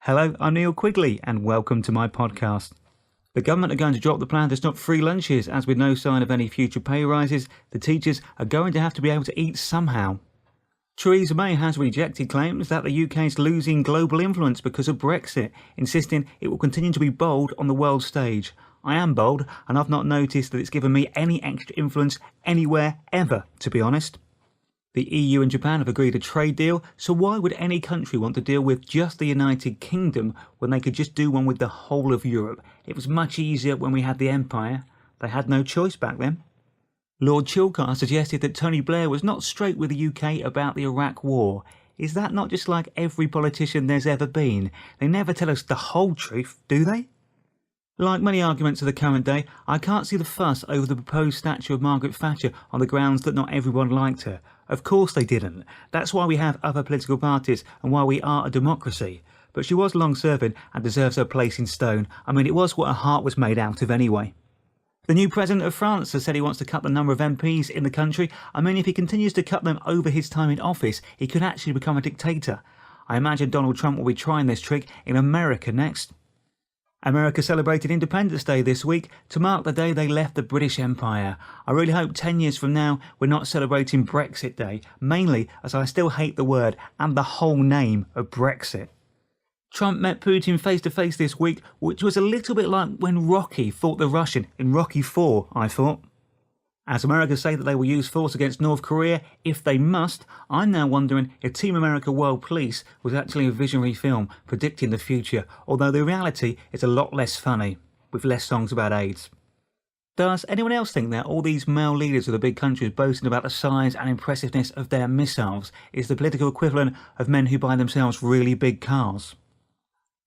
Hello, I'm Neil Quigley and welcome to my podcast. The government are going to drop the plan to stop free lunches as with no sign of any future pay rises, the teachers are going to have to be able to eat somehow. Theresa May has rejected claims that the UK is losing global influence because of Brexit, insisting it will continue to be bold on the world stage. I am bold and I've not noticed that it's given me any extra influence anywhere ever, to be honest. The EU and Japan have agreed a trade deal, so why would any country want to deal with just the United Kingdom when they could just do one with the whole of Europe? It was much easier when we had the Empire. They had no choice back then. Lord Chilcot suggested that Tony Blair was not straight with the UK about the Iraq War. Is that not just like every politician there's ever been? They never tell us the whole truth, do they? Like many arguments of the current day, I can't see the fuss over the proposed statue of Margaret Thatcher on the grounds that not everyone liked her. Of course they didn't. That's why we have other political parties and why we are a democracy. But she was long-serving and deserves her place in stone. I mean, it was what her heart was made out of anyway. The new president of France has said he wants to cut the number of MPs in the country. I mean, if he continues to cut them over his time in office, he could actually become a dictator. I imagine Donald Trump will be trying this trick in America next. America celebrated Independence Day this week to mark the day they left the British Empire. I really hope 10 years from now we're not celebrating Brexit Day, mainly as I still hate the word and the whole name of Brexit. Trump met Putin face to face this week, which was a little bit like when Rocky fought the Russian in Rocky IV, I thought. As America say that they will use force against North Korea if they must, I'm now wondering if Team America World Police was actually a visionary film predicting the future, although the reality is a lot less funny, with less songs about AIDS. Does anyone else think that all these male leaders of the big countries boasting about the size and impressiveness of their missiles is the political equivalent of men who buy themselves really big cars?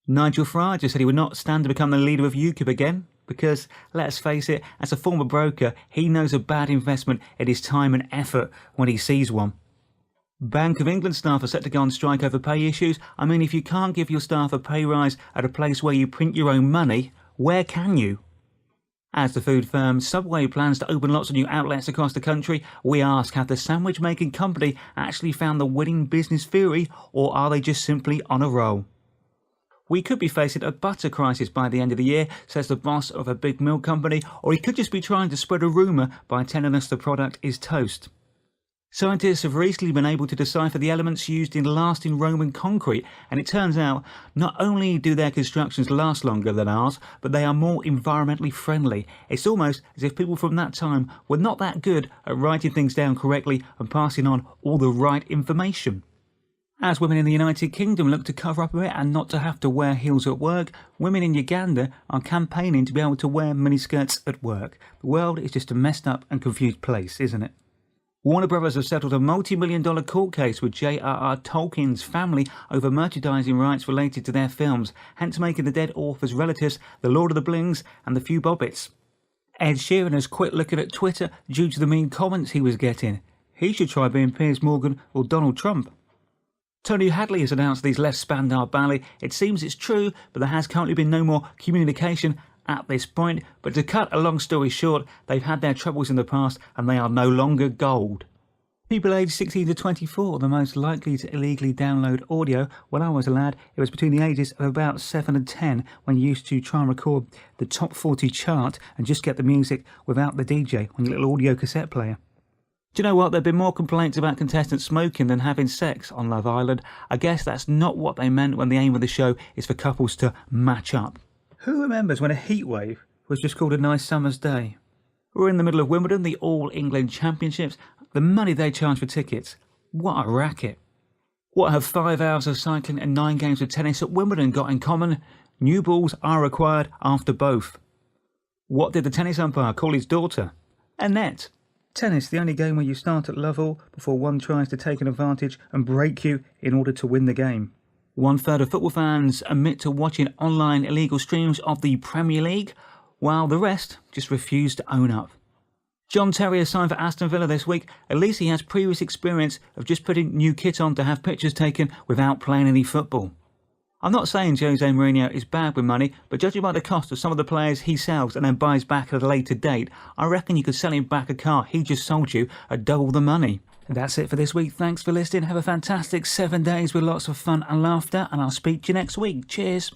Nigel Farage has said he would not stand to become the leader of UKIP again, because, let's face it, as a former broker, he knows a bad investment in his time and effort when he sees one. Bank of England staff are set to go on strike over pay issues. I mean, if you can't give your staff a pay rise at a place where you print your own money, where can you? As the food firm Subway plans to open lots of new outlets across the country, we ask, have the sandwich making company actually found the winning business theory, or are they just simply on a roll? We could be facing a butter crisis by the end of the year, says the boss of a big milk company, or he could just be trying to spread a rumour by telling us the product is toast. Scientists have recently been able to decipher the elements used in lasting Roman concrete, and it turns out not only do their constructions last longer than ours, but they are more environmentally friendly. It's almost as if people from that time were not that good at writing things down correctly and passing on all the right information. As women in the United Kingdom look to cover up a bit and not to have to wear heels at work, women in Uganda are campaigning to be able to wear miniskirts at work. The world is just a messed up and confused place, isn't it? Warner Brothers have settled a multi-million-dollar court case with J.R.R. Tolkien's family over merchandising rights related to their films, hence making the dead author's relatives the Lord of the Blings and the Few Bobbits. Ed Sheeran has quit looking at Twitter due to the mean comments he was getting. He should try being Piers Morgan or Donald Trump. Tony Hadley has announced that he's left Spandau Ballet. It seems it's true, but there has currently been no more communication at this point. But to cut a long story short, they've had their troubles in the past and they are no longer gold. People aged 16 to 24 are the most likely to illegally download audio. When I was a lad, it was between the ages of about 7 and 10 when you used to try and record the top 40 chart and just get the music without the DJ on your little audio cassette player. Do you know what? There have been more complaints about contestants smoking than having sex on Love Island. I guess that's not what they meant when the aim of the show is for couples to match up. Who remembers when a heatwave was just called a nice summer's day? We're in the middle of Wimbledon, the All England Championships. The money they charge for tickets. What a racket. What have 5 hours of cycling and 9 games of tennis at Wimbledon got in common? New balls are required after both. What did the tennis umpire call his daughter? Annette. Tennis, the only game where you start at love all before one tries to take an advantage and break you in order to win the game. 1/3 of football fans admit to watching online illegal streams of the Premier League, while the rest just refuse to own up. John Terry has signed for Aston Villa this week. At least he has previous experience of just putting new kit on to have pictures taken without playing any football. I'm not saying Jose Mourinho is bad with money, but judging by the cost of some of the players he sells and then buys back at a later date, I reckon you could sell him back a car he just sold you at double the money. And that's it for this week. Thanks for listening. Have a fantastic 7 days with lots of fun and laughter, and I'll speak to you next week. Cheers.